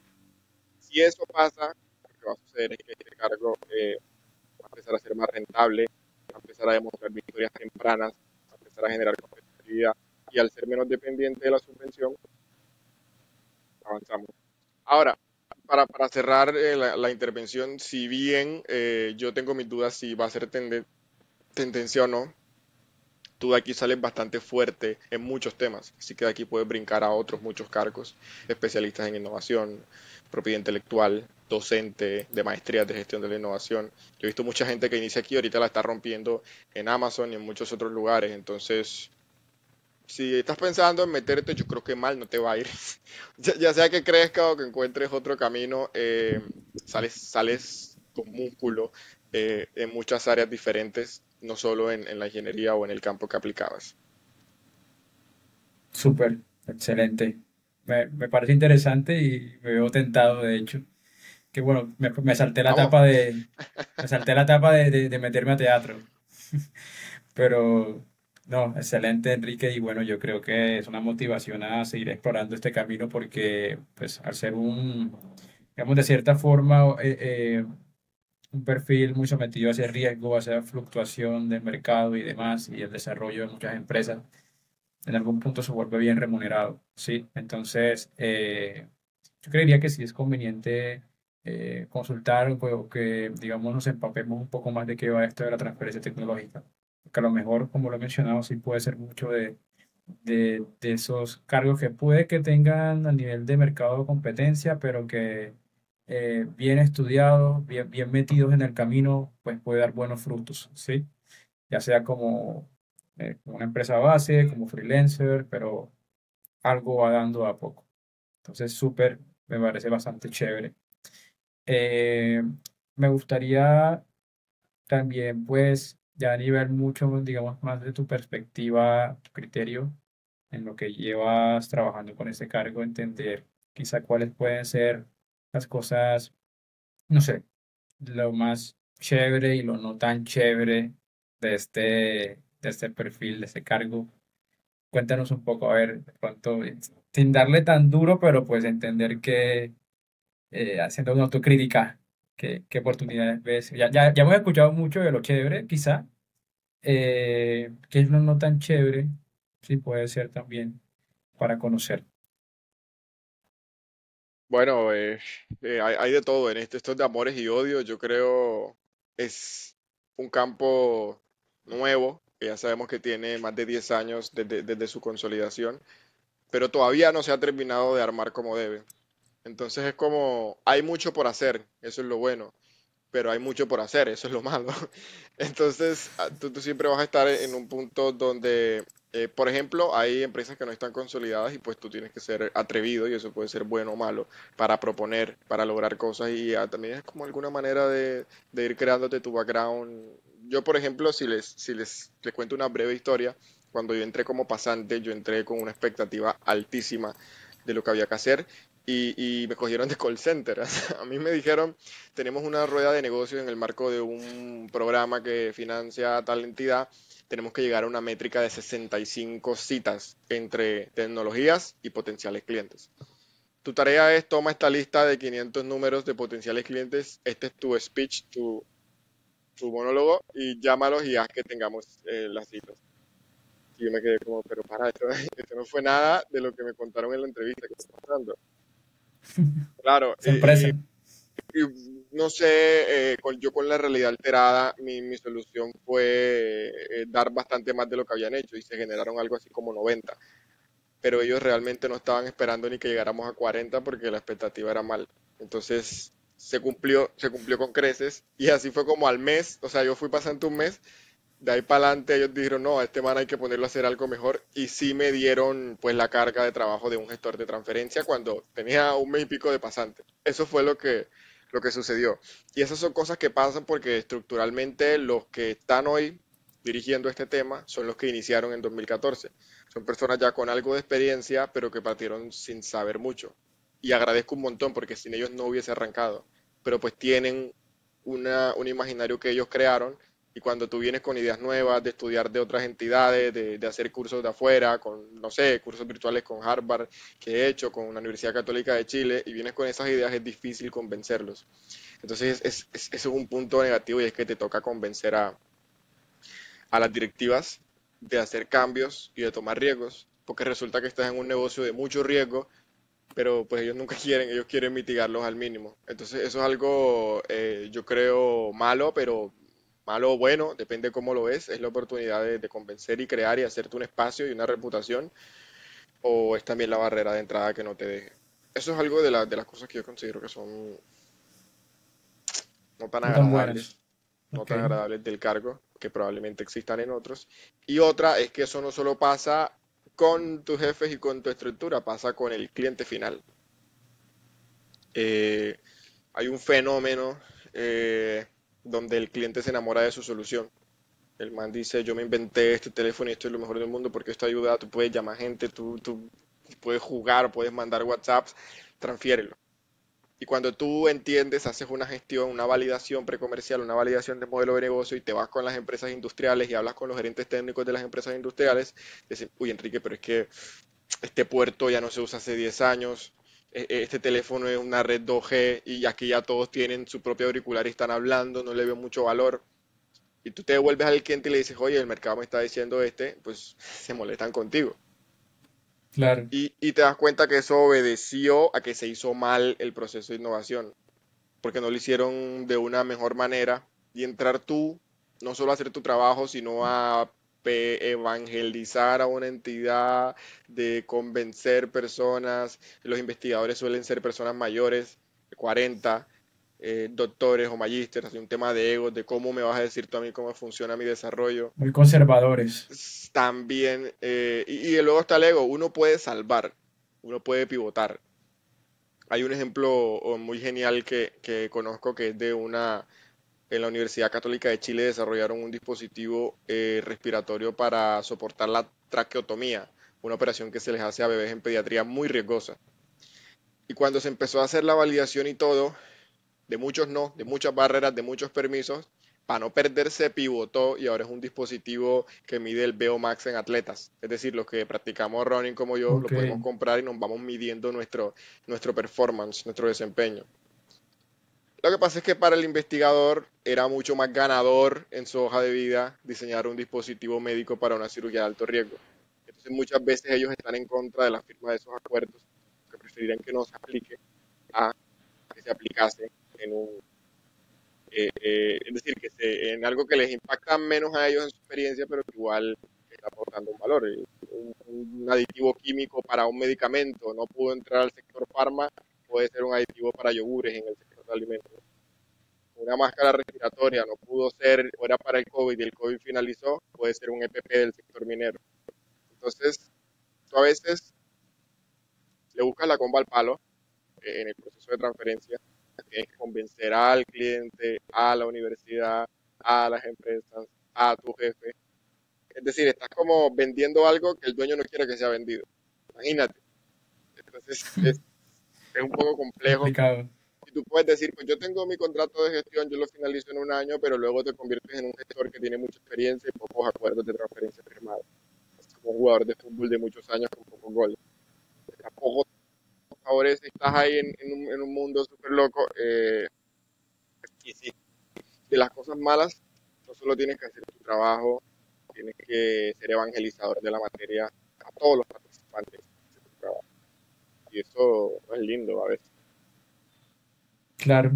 Si eso pasa, lo que va a suceder es que este cargo va a empezar a ser más rentable, va a empezar a demostrar victorias tempranas, va a empezar a generar competitividad. Y al ser menos dependiente de la subvención, avanzamos. Ahora, para cerrar la intervención, si bien yo tengo mis dudas si va a ser tendencia o no, tú de aquí sales bastante fuerte en muchos temas, así que de aquí puedes brincar a otros muchos cargos, especialistas en innovación, propiedad intelectual, docente de maestrías de gestión de la innovación. Yo he visto mucha gente que inicia aquí, ahorita la está rompiendo en Amazon y en muchos otros lugares, entonces si estás pensando en meterte, yo creo que mal no te va a ir. Ya sea que crezca o que encuentres otro camino, sales con músculo en muchas áreas diferentes, no solo en la ingeniería o en el campo que aplicabas. Súper, excelente. Me parece interesante y me veo tentado, de hecho. Que bueno, me salté la Vamos, etapa me salté la etapa de meterme a teatro. Pero No, excelente, Enrique, y bueno, yo creo que es una motivación a seguir explorando este camino porque, pues, al ser digamos, de cierta forma, un perfil muy sometido a ese riesgo, a esa fluctuación del mercado y demás, y el desarrollo de muchas empresas, en algún punto se vuelve bien remunerado, ¿sí? Entonces, yo creería que sí es conveniente consultar, pues, o que, digamos, nos empapemos un poco más de qué va esto de la transferencia tecnológica. Que a lo mejor, como lo he mencionado, sí puede ser mucho de esos cargos que puede que tengan a nivel de mercado de competencia, pero que bien estudiados, bien metidos en el camino, pues puede dar buenos frutos, ¿sí? Ya sea como una empresa base, como freelancer, pero algo va dando a poco. Entonces, súper, me parece bastante chévere. Eh, Me gustaría también, pues, ya a nivel mucho, digamos, más de tu perspectiva, tu criterio, en lo que llevas trabajando con este cargo, entender quizá cuáles pueden ser las cosas, no sé, lo más chévere y lo no tan chévere de este perfil, de este cargo. Cuéntanos un poco, a ver, de pronto, sin darle tan duro, pero pues entender que, haciendo una autocrítica, qué oportunidades ves. Ya hemos escuchado mucho de lo chévere, quizá, que es lo no tan chévere, sí puede ser también para conocer. Bueno, hay de todo en esto, de amores y odios, yo creo es un campo nuevo, que ya sabemos que tiene más de 10 años desde su consolidación, pero todavía no se ha terminado de armar como debe. Entonces es como, hay mucho por hacer, eso es lo bueno, pero hay mucho por hacer, eso es lo malo. Entonces, tú siempre vas a estar en un punto donde, por ejemplo, hay empresas que no están consolidadas y pues tú tienes que ser atrevido y eso puede ser bueno o malo para proponer, para lograr cosas y también es como alguna manera de ir creándote tu background. Yo, por ejemplo, si les cuento una breve historia, cuando yo entré como pasante, yo entré con una expectativa altísima de lo que había que hacer y me cogieron de call center. A mí me dijeron, tenemos una rueda de negocios en el marco de un programa que financia tal entidad, tenemos que llegar a una métrica de 65 citas entre tecnologías y potenciales clientes. Tu tarea es toma esta lista de 500 números de potenciales clientes, este es tu speech, tu monólogo y llámalos y haz que tengamos las citas. Y yo me quedé como, pero para, esto no fue nada de lo que me contaron en la entrevista que está pasando. Claro, Sorpresa. y no sé, yo con la realidad alterada, mi solución fue dar bastante más de lo que habían hecho y se generaron algo así como 90. Pero ellos realmente no estaban esperando ni que llegáramos a 40 porque la expectativa era mal. Entonces se cumplió con creces y así fue como al mes, o sea, yo fui pasando un mes, de ahí para adelante ellos dijeron, no, a este man hay que ponerlo a hacer algo mejor y sí me dieron pues la carga de trabajo de un gestor de transferencia cuando tenía un mes y pico de pasante. Eso fue lo que sucedió. Y esas son cosas que pasan porque estructuralmente los que están hoy dirigiendo este tema son los que iniciaron en 2014. Son personas ya con algo de experiencia, pero que partieron sin saber mucho. Y agradezco un montón porque sin ellos no hubiese arrancado. Pero pues tienen un imaginario que ellos crearon y cuando tú vienes con ideas nuevas de estudiar de otras entidades, de hacer cursos de afuera, con, no sé, cursos virtuales con Harvard que he hecho, con la Universidad Católica de Chile, y vienes con esas ideas, es difícil convencerlos. Entonces, eso es un punto negativo y es que te toca convencer a las directivas de hacer cambios y de tomar riesgos, porque resulta que estás en un negocio de mucho riesgo, pero pues ellos nunca quieren, ellos quieren mitigarlos al mínimo. Entonces eso es algo, yo creo, malo, pero malo o bueno, depende cómo lo ves, es la oportunidad de convencer y crear y hacerte un espacio y una reputación, o es también la barrera de entrada que no te deje. Eso es algo de las cosas que yo considero que son no tan No tan buenas. agradables, no Ok. tan agradables del cargo, que probablemente existan en otros. Y otra es que eso no solo pasa con tus jefes y con tu estructura, pasa con el cliente final. Eh, Hay un fenómeno donde el cliente se enamora de su solución. El man dice, yo me inventé este teléfono y esto es lo mejor del mundo porque esto ayuda, tú puedes llamar gente, tú puedes jugar, puedes mandar WhatsApps, transfiérelo. Y cuando tú entiendes, haces una gestión, una validación precomercial, una validación de modelo de negocio y te vas con las empresas industriales y hablas con los gerentes técnicos de las empresas industriales, dicen, uy, Enrique, pero es que este puerto ya no se usa hace 10 años, este teléfono es una red 2G y aquí ya todos tienen su propio auricular y están hablando, no le veo mucho valor. Y tú te devuelves al cliente y le dices, oye, el mercado me está diciendo pues se molestan contigo. Claro. Y te das cuenta que eso obedeció a que se hizo mal el proceso de innovación, porque no lo hicieron de una mejor manera y entrar tú, no solo a hacer tu trabajo, sino a evangelizar a una entidad, de convencer personas. Los investigadores suelen ser personas mayores, de 40, doctores o magísteres, un tema de egos, de cómo me vas a decir tú a mí cómo funciona mi desarrollo. Muy conservadores. También, y luego está el ego, uno puede salvar, uno puede pivotar. Hay un ejemplo muy genial que conozco que es en la Universidad Católica de Chile desarrollaron un dispositivo respiratorio para soportar la traqueotomía, una operación que se les hace a bebés en pediatría muy riesgosa. Y cuando se empezó a hacer la validación y todo, de muchos no, de muchas barreras, de muchos permisos, para no perderse pivotó y ahora es un dispositivo que mide el VO2max en atletas. Es decir, los que practicamos running como yo, lo Ok. podemos comprar y nos vamos midiendo nuestro performance, nuestro desempeño. Lo que pasa es que para el investigador era mucho más ganador en su hoja de vida diseñar un dispositivo médico para una cirugía de alto riesgo. Entonces muchas veces ellos están en contra de la firma de esos acuerdos, que preferirían que no se aplique a que se aplicase en es decir, en algo que les impacta menos a ellos en su experiencia, pero que igual está aportando un valor. Un aditivo químico para un medicamento no pudo entrar al sector farma, puede ser un aditivo para yogures en el sector de alimentos. Una máscara respiratoria no pudo ser, o era para el COVID y el COVID finalizó, puede ser un EPP del sector minero. Entonces, tú a veces le buscas la comba al palo en el proceso de transferencia, tienes que convencer al cliente, a la universidad, a las empresas, a tu jefe. Es decir, estás como vendiendo algo que el dueño no quiere que sea vendido. Imagínate. Entonces es un poco complejo. Complicado. Y tú puedes decir, pues yo tengo mi contrato de gestión, yo lo finalizo en un año, pero luego te conviertes en un gestor que tiene mucha experiencia y pocos acuerdos de transferencia firmados. Es como un jugador de fútbol de muchos años con pocos goles. Tampoco favorece, estás ahí en un mundo súper loco. Y sí, de las cosas malas, no solo tienes que hacer tu trabajo, tienes que ser evangelizador de la materia a todos los participantes de tu trabajo. Y eso no es lindo a veces. Claro.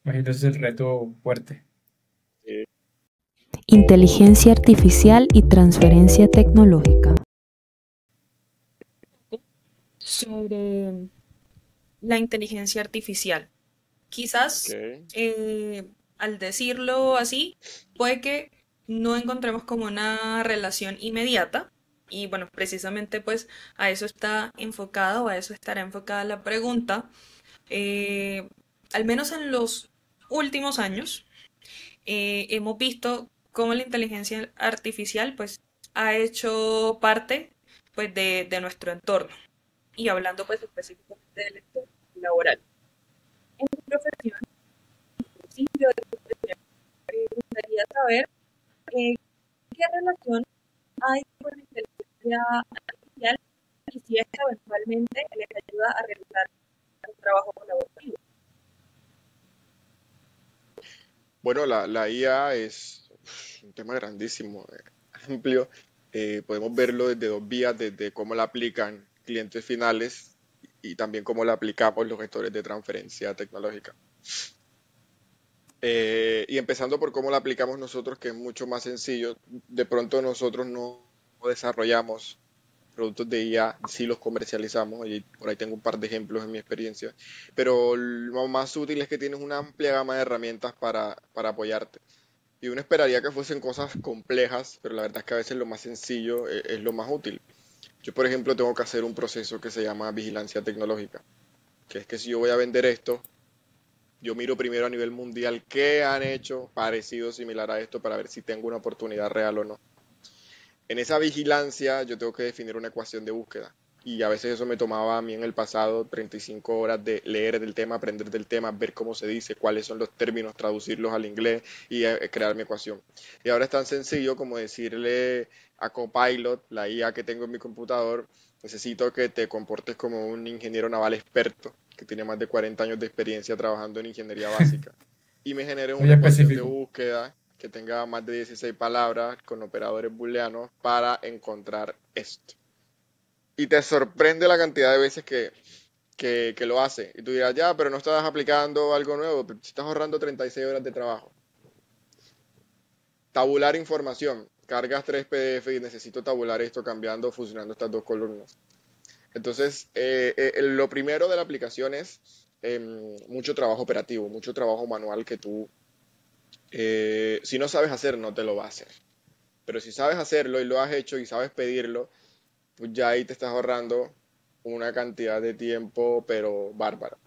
Imagínate el reto fuerte. Eh, Inteligencia artificial y transferencia tecnológica. Sobre la inteligencia artificial. Quizás ok, al decirlo así, puede que no encontremos como una relación inmediata. Y bueno, precisamente pues a eso está enfocada o a eso estará enfocada la pregunta. Eh, Al menos en los últimos años, hemos visto cómo la inteligencia artificial pues ha hecho parte pues de nuestro entorno. Y hablando pues específicamente del entorno laboral. En mi profesión, principio de profesión, me gustaría saber eh, qué relación hay con la inteligencia artificial y si esta eventualmente les ayuda a realizar un trabajo colaborativo. bueno, la IA es un tema grandísimo, amplio. Podemos verlo desde dos vías, desde cómo la aplican clientes finales y también cómo la aplicamos los gestores de transferencia tecnológica. Y empezando por cómo la aplicamos nosotros, que es mucho más sencillo. De pronto nosotros no desarrollamos productos de IA, sí los comercializamos, y por ahí tengo un par de ejemplos en mi experiencia, pero lo más útil es que tienes una amplia gama de herramientas para apoyarte. Y uno esperaría que fuesen cosas complejas, pero la verdad es que a veces lo más sencillo es lo más útil. Yo, por ejemplo, tengo que hacer un proceso que se llama vigilancia tecnológica, que es que si yo voy a vender esto, yo miro primero a nivel mundial qué han hecho parecido, similar a esto, para ver si tengo una oportunidad real o no. En esa vigilancia yo tengo que definir una ecuación de búsqueda. y a veces eso me tomaba a mí en el pasado 35 horas de leer del tema, aprender del tema, ver cómo se dice, cuáles son los términos, traducirlos al inglés y crear mi ecuación. Y ahora es tan sencillo como decirle a Copilot, la IA que tengo en mi computador, necesito que te comportes como un ingeniero naval experto que tiene más de 40 años de experiencia trabajando en ingeniería básica. Y me genere Muy una ecuación de específico. búsqueda que tenga más de 16 palabras con operadores booleanos para encontrar esto. Y te sorprende la cantidad de veces que lo hace. Y tú dirás, ya, pero no estás aplicando algo nuevo, pero te estás ahorrando 36 horas de trabajo. Tabular información. Cargas 3 PDF y necesito tabular esto cambiando, fusionando estas dos columnas. Entonces, lo primero de la aplicación es mucho trabajo operativo, mucho trabajo manual que tú, si no sabes hacer, no te lo va a hacer. Pero si sabes hacerlo y lo has hecho y sabes pedirlo, pues ya ahí te estás ahorrando una cantidad de tiempo, pero bárbara.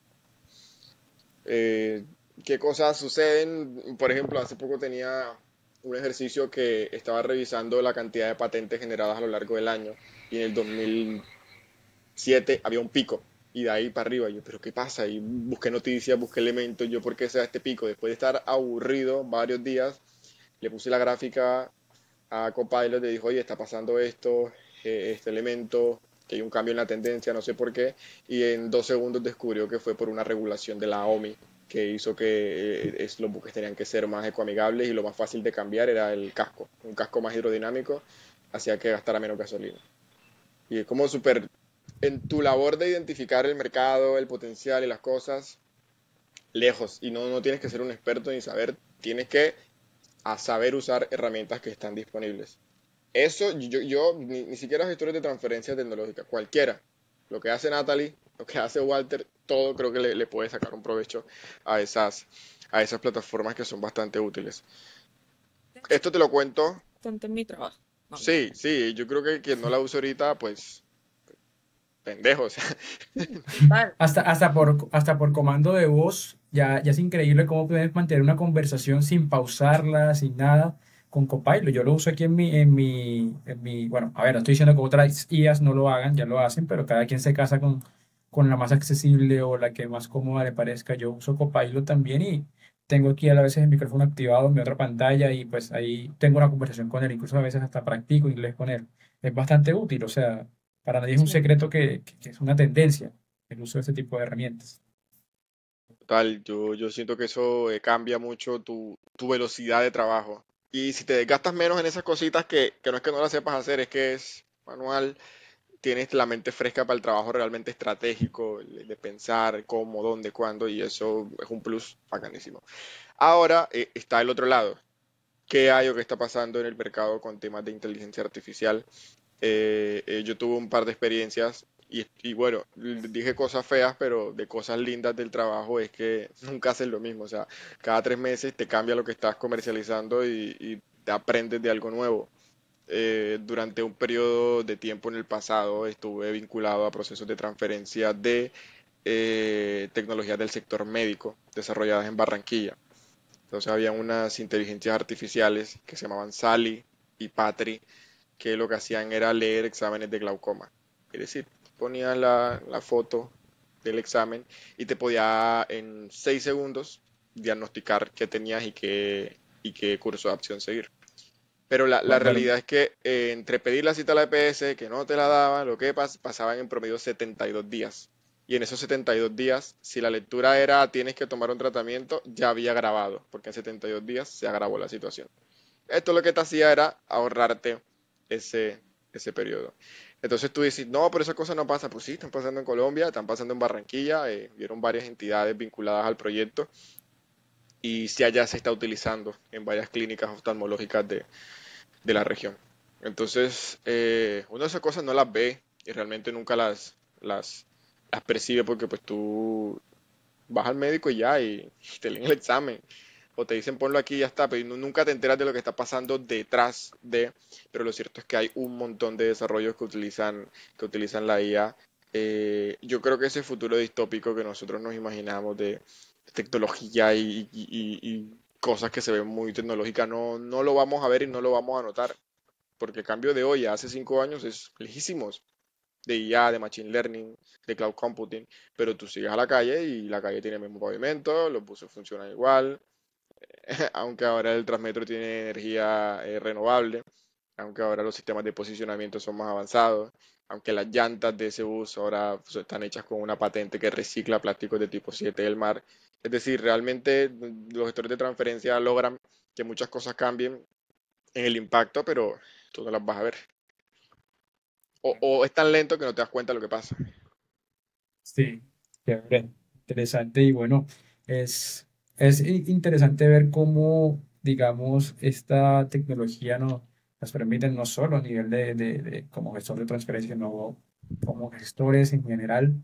Eh, ¿Qué cosas suceden? Por ejemplo, hace poco tenía un ejercicio que estaba revisando la cantidad de patentes generadas a lo largo del año y en el 2007 había un pico y de ahí para arriba yo, pero ¿qué pasa? Y busqué noticias, busqué elementos, yo, ¿por qué se da este pico? Después de estar aburrido varios días, le puse la gráfica a Copilot, le dijo, oye, está pasando esto, este elemento, que hay un cambio en la tendencia, no sé por qué, y en 2 segundos descubrió que fue por una regulación de la OMI que hizo que los buques tenían que ser más ecoamigables y lo más fácil de cambiar era el casco. Un casco más hidrodinámico hacía que gastara menos gasolina. Y es como súper, en tu labor de identificar el mercado, el potencial y las cosas, lejos. Y no tienes que ser un experto ni saber, tienes que saber usar herramientas que están disponibles. Eso, yo ni siquiera gestores de transferencia tecnológica, cualquiera. Lo que hace Natalie, lo que hace Walter, todo creo que le puede sacar un provecho a esas plataformas que son bastante útiles. Esto te lo cuento. Tanto en mi trabajo. No, Sí, sí, yo creo que quien no la usa ahorita, pues, pendejo, o sea, total. Hasta por comando de voz, ya es increíble cómo puedes mantener una conversación sin pausarla, sin nada, con Copilot. Yo lo uso aquí bueno, a ver, no estoy diciendo que otras IAs no lo hagan, ya lo hacen, pero cada quien se casa con la más accesible o la que más cómoda le parezca. Yo uso Copilot también y tengo aquí a veces el micrófono activado en mi otra pantalla y pues ahí tengo una conversación con él, incluso a veces hasta practico inglés con él. Es bastante útil, o sea. Para nadie es un Sí. secreto que es una tendencia el uso de este tipo de herramientas. total, yo siento que eso cambia mucho tu velocidad de trabajo. Y si te desgastas menos en esas cositas que no es que no las sepas hacer, es que es manual, tienes la mente fresca para el trabajo realmente estratégico, de pensar cómo, dónde, cuándo, y eso es un plus bacanísimo. Ahora está el otro lado. ¿Qué hay o qué está pasando en el mercado con temas de inteligencia artificial? Yo tuve un par de experiencias y bueno, dije cosas feas, pero de cosas lindas del trabajo es que nunca haces lo mismo. O sea, cada 3 meses te cambia lo que estás comercializando y te aprendes de algo nuevo. Durante un periodo de tiempo en el pasado estuve vinculado a procesos de transferencia de tecnologías del sector médico desarrolladas en Barranquilla. Entonces había unas inteligencias artificiales que se llamaban Sally y Patri, que lo que hacían era leer exámenes de glaucoma. Es decir, ponías la foto del examen y te podía en 6 segundos diagnosticar qué tenías y qué curso de acción seguir. Pero la Claro, realidad es que entre pedir la cita a la EPS, que no te la daban, lo que pasaban en promedio 72 días. Y en esos 72 días, si la lectura era tienes que tomar un tratamiento, ya había grabado, porque en 72 días se agravó la situación. Esto lo que te hacía era ahorrarte ese periodo. Entonces tú dices, no, pero esas cosas no pasan. Pues sí, están pasando en Colombia, están pasando en Barranquilla, vieron varias entidades vinculadas al proyecto y si allá se está utilizando en varias clínicas oftalmológicas de la región. Entonces, uno de esas cosas no las ve y realmente nunca las percibe porque pues tú vas al médico y ya y te leen el examen o te dicen ponlo aquí y ya está, pero nunca te enteras de lo que está pasando detrás de, pero lo cierto es que hay un montón de desarrollos que utilizan la IA. Yo creo que ese futuro distópico que nosotros nos imaginamos de tecnología y cosas que se ven muy tecnológicas no lo vamos a ver y no lo vamos a notar, porque el cambio de hoy a hace 5 años es lejísimos. de IA, de Machine Learning, de Cloud Computing, pero tú sigues a la calle y la calle tiene el mismo pavimento, los buses funcionan igual, aunque ahora el Transmetro tiene energía renovable, aunque ahora los sistemas de posicionamiento son más avanzados, aunque las llantas de ese bus ahora pues, están hechas con una patente que recicla plásticos de tipo 7 del mar. Es decir, realmente los gestores de transferencia logran que muchas cosas cambien en el impacto, pero tú no las vas a ver. O es tan lento que no te das cuenta de lo que pasa. Sí, chévere, interesante y bueno, es interesante ver cómo, digamos, esta tecnología nos permite no solo a nivel como gestor de transferencia, sino como gestores en general,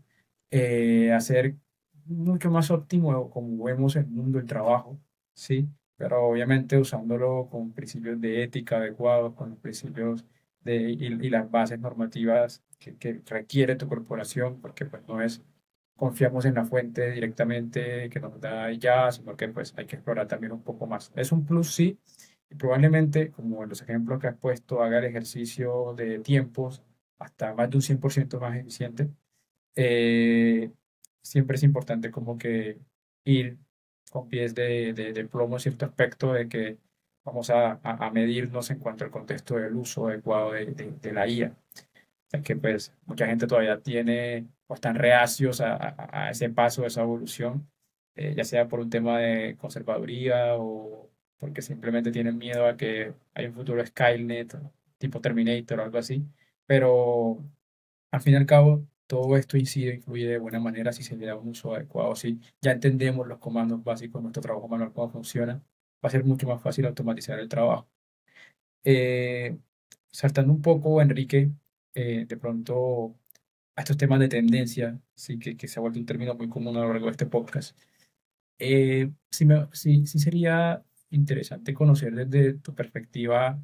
hacer mucho más óptimo como vemos el mundo del trabajo, ¿sí? Pero obviamente usándolo con principios de ética adecuados, con los principios y las bases normativas que requiere tu corporación, porque pues no es confiamos en la fuente directamente que nos da ya, sino que pues hay que explorar también un poco más. Es un plus, sí, y probablemente, como en los ejemplos que has puesto, haga el ejercicio de tiempos hasta más de un 100% más eficiente. Eh, Siempre es importante como que ir con pies de plomo en cierto aspecto de que vamos a medirnos en cuanto al contexto del uso adecuado de la IA. Es que pues mucha gente todavía tiene o están reacios a ese paso, a esa evolución, ya sea por un tema de conservaduría o porque simplemente tienen miedo a que haya un futuro Skynet, tipo Terminator o algo así. Pero al fin y al cabo, todo esto incide, influye de buena manera si se le da un uso adecuado. Si ya entendemos los comandos básicos, nuestro trabajo manual, cómo funciona, va a ser mucho más fácil automatizar el trabajo. Eh, Saltando un poco, Enrique, de pronto a estos temas de tendencia, sí que se ha vuelto un término muy común a lo largo de este podcast. Sí sería interesante conocer desde tu perspectiva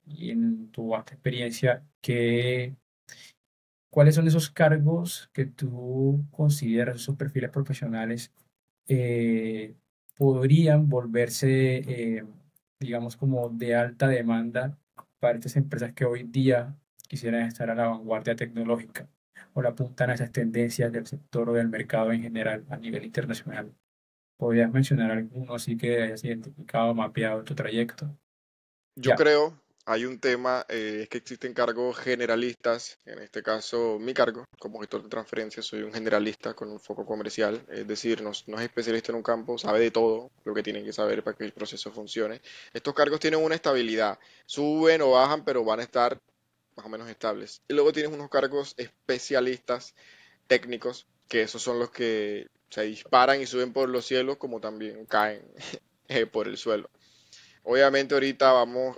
y en tu vasta experiencia cuáles son esos cargos que tú consideras, esos perfiles profesionales, eh, podrían volverse, digamos, como de alta demanda para estas empresas que hoy día quisieran estar a la vanguardia tecnológica o le apuntan a esas tendencias del sector o del mercado en general a nivel internacional. ¿Podrías mencionar alguno así que hayas identificado, mapeado en tu trayecto? Yo Ya. creo, hay un tema, es que existen cargos generalistas, en este caso mi cargo como gestor de transferencias, soy un generalista con un foco comercial, es decir, no es especialista en un campo, sabe de todo lo que tienen que saber para que el proceso funcione. Estos cargos tienen una estabilidad, suben o bajan, pero van a estar más o menos estables. Y luego tienes unos cargos especialistas técnicos, que esos son los que se disparan y suben por los cielos, como también caen por el suelo. Obviamente ahorita no,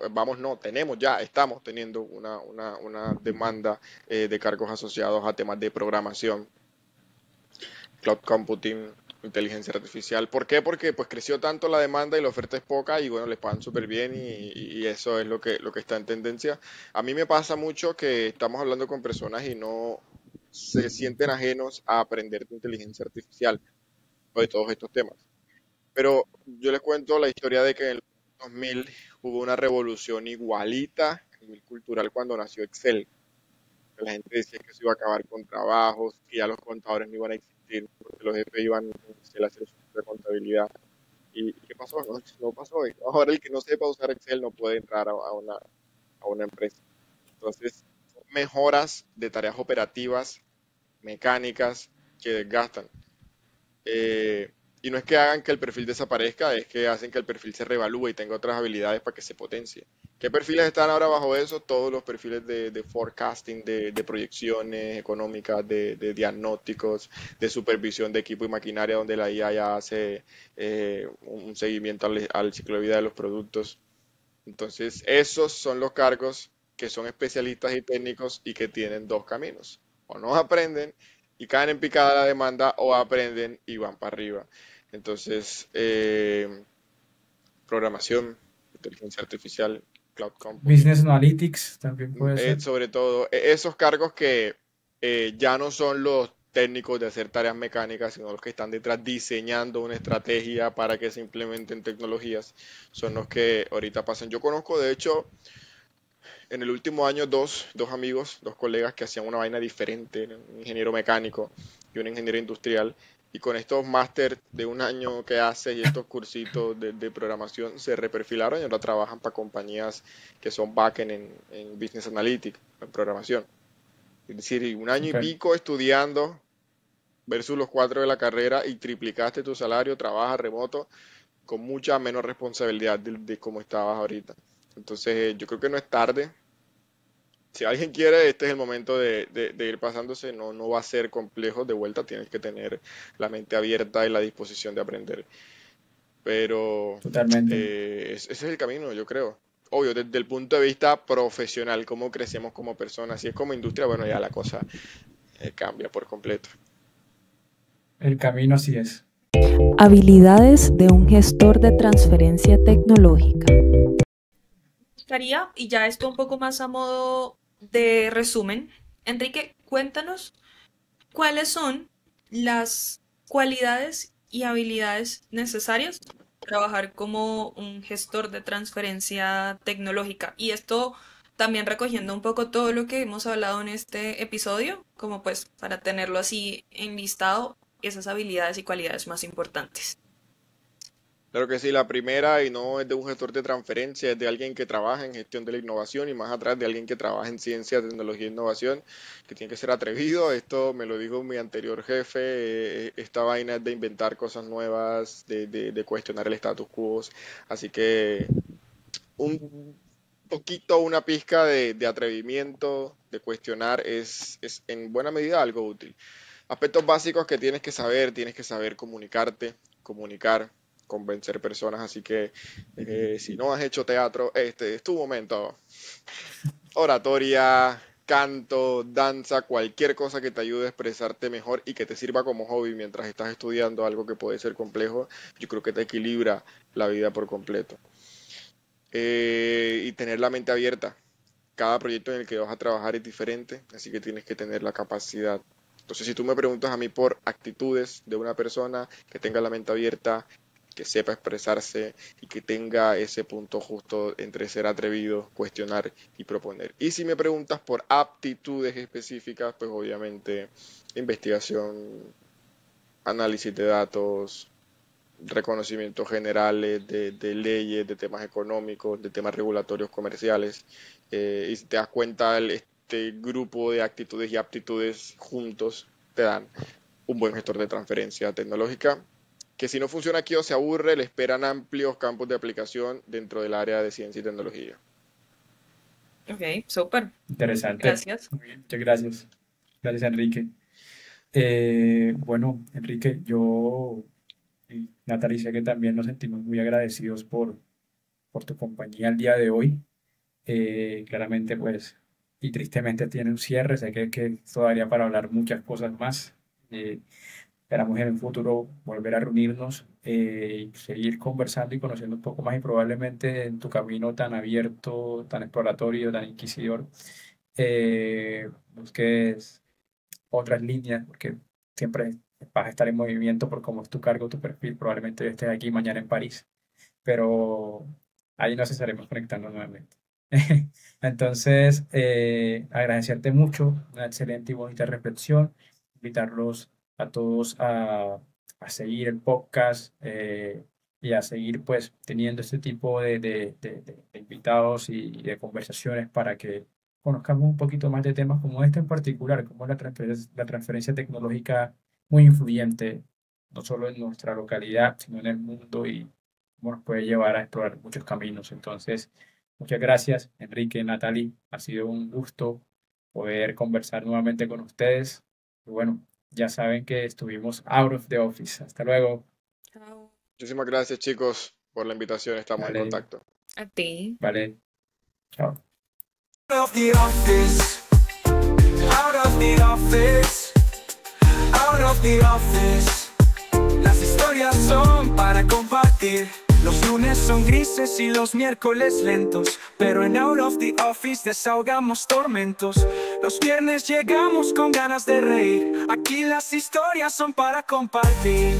estamos teniendo una demanda de cargos asociados a temas de programación, cloud computing, inteligencia artificial. ¿Por qué? Porque pues creció tanto la demanda y la oferta es poca y bueno, les pagan súper bien y eso es lo que está en tendencia. A mí me pasa mucho que estamos hablando con personas y no se sienten ajenos a aprender de inteligencia artificial o de todos estos temas. Pero yo les cuento la historia de que en el 2000 hubo una revolución igualita a nivel cultural cuando nació Excel. La gente decía que se iba a acabar con trabajos, que ya los contadores no iban a existir, porque los jefes iban a Excel a hacer su propia contabilidad. ¿Y qué pasó? No pasó. Ahora el que no sepa usar Excel no puede entrar a una empresa. Entonces, son mejoras de tareas operativas, mecánicas, que desgastan. Eh, y no es que hagan que el perfil desaparezca, es que hacen que el perfil se revalúe y tenga otras habilidades para que se potencie. ¿Qué perfiles están ahora bajo eso? Todos los perfiles de forecasting, de proyecciones económicas, de diagnósticos, de supervisión de equipo y maquinaria, donde la IA ya hace un seguimiento al ciclo de vida de los productos. Entonces, esos son los cargos que son especialistas y técnicos y que tienen dos caminos. O no aprenden y caen en picada la demanda o aprenden y van para arriba. Entonces, programación, inteligencia artificial, cloud computing, Business Analytics también puede ser. sobre todo esos cargos que ya no son los técnicos de hacer tareas mecánicas, sino los que están detrás diseñando una estrategia para que se implementen tecnologías, son los que ahorita pasan. Yo conozco, de hecho, en el último año dos amigos, dos colegas que hacían una vaina diferente, ¿no? Un ingeniero mecánico y un ingeniero industrial. Y con estos máster de un año que haces y estos cursitos de programación se reperfilaron y ahora trabajan para compañías que son backend en Business Analytics, en programación. Es decir, un año y Súper. pico estudiando versus los 4 de la carrera y triplicaste tu salario, trabajas remoto con mucha menos responsabilidad de cómo estabas ahorita. Entonces, yo creo que no es tarde. Si alguien quiere, este es el momento de ir pasándose. No, no va a ser complejo de vuelta. Tienes que tener la mente abierta y la disposición de aprender. Pero Totalmente. ese es el camino, yo creo. Obvio, desde el punto de vista profesional, cómo crecemos como personas. Si es como industria, bueno, ya la cosa cambia por completo. El camino así es. Habilidades de un gestor de transferencia tecnológica. Y ya esto un poco más a modo de resumen. Enrique, cuéntanos cuáles son las cualidades y habilidades necesarias para trabajar como un gestor de transferencia tecnológica. Y esto también recogiendo un poco todo lo que hemos hablado en este episodio, como pues para tenerlo así enlistado, esas habilidades y cualidades más importantes. Claro que sí, la primera y no es de un gestor de transferencia, es de alguien que trabaja en gestión de la innovación y más atrás de alguien que trabaja en ciencia, tecnología e innovación, que tiene que ser atrevido. Esto me lo dijo mi anterior jefe, esta vaina es de inventar cosas nuevas, de cuestionar el status quo. Así que un poquito, una pizca de atrevimiento, de cuestionar, es en buena medida algo útil. Aspectos básicos que tienes que saber comunicarte, comunicar, convencer personas, así que si no has hecho teatro, este es tu momento. Oratoria, canto, danza, cualquier cosa que te ayude a expresarte mejor y que te sirva como hobby mientras estás estudiando algo que puede ser complejo, yo creo que te equilibra la vida por completo. Y tener la mente abierta. Cada proyecto en el que vas a trabajar es diferente, así que tienes que tener la capacidad. Entonces, si tú me preguntas a mí por actitudes de una persona que tenga la mente abierta, que sepa expresarse y que tenga ese punto justo entre ser atrevido, cuestionar y proponer. Y si me preguntas por aptitudes específicas, pues obviamente investigación, análisis de datos, reconocimientos generales de leyes, de temas económicos, de temas regulatorios comerciales. Y si te das cuenta, este grupo de actitudes y aptitudes juntos te dan un buen gestor de transferencia tecnológica, que si no funciona aquí o se aburre, le esperan amplios campos de aplicación dentro del área de ciencia y tecnología. Ok, súper. Interesante. Gracias. Muy bien, muchas gracias. Gracias, Enrique. Bueno, Enrique, yo y Natalie, sé que también nos sentimos muy agradecidos por tu compañía el día de hoy. Claramente, pues, y tristemente tiene un cierre, sé que todavía para hablar muchas cosas más. Esperamos en el futuro volver a reunirnos y seguir conversando y conociendo un poco más y probablemente en tu camino tan abierto, tan exploratorio, tan inquisidor, busques otras líneas, porque siempre vas a estar en movimiento por cómo es tu cargo, tu perfil, probablemente estés aquí mañana en París, pero ahí nos estaremos conectando nuevamente. Entonces, agradecerte mucho, una excelente y bonita reflexión, invitarlos a todos a seguir el podcast y a seguir pues teniendo este tipo de invitados y de conversaciones para que conozcamos un poquito más de temas como este en particular, como la transferencia tecnológica muy influyente, no solo en nuestra localidad, sino en el mundo y cómo nos puede llevar a explorar muchos caminos. Entonces, muchas gracias, Enrique, Natalie. Ha sido un gusto poder conversar nuevamente con ustedes. Y bueno, ya saben que estuvimos out of the office. Hasta luego. Chao. Muchísimas gracias, chicos, por la invitación. Estamos en Vale, contacto. A ti. vale. Chao. Out of the office, out of the office, out of the office. Las historias son para compartir. Los lunes son grises y los miércoles lentos, pero en Out of the Office desahogamos tormentos. Los viernes llegamos con ganas de reír. Aquí las historias son para compartir.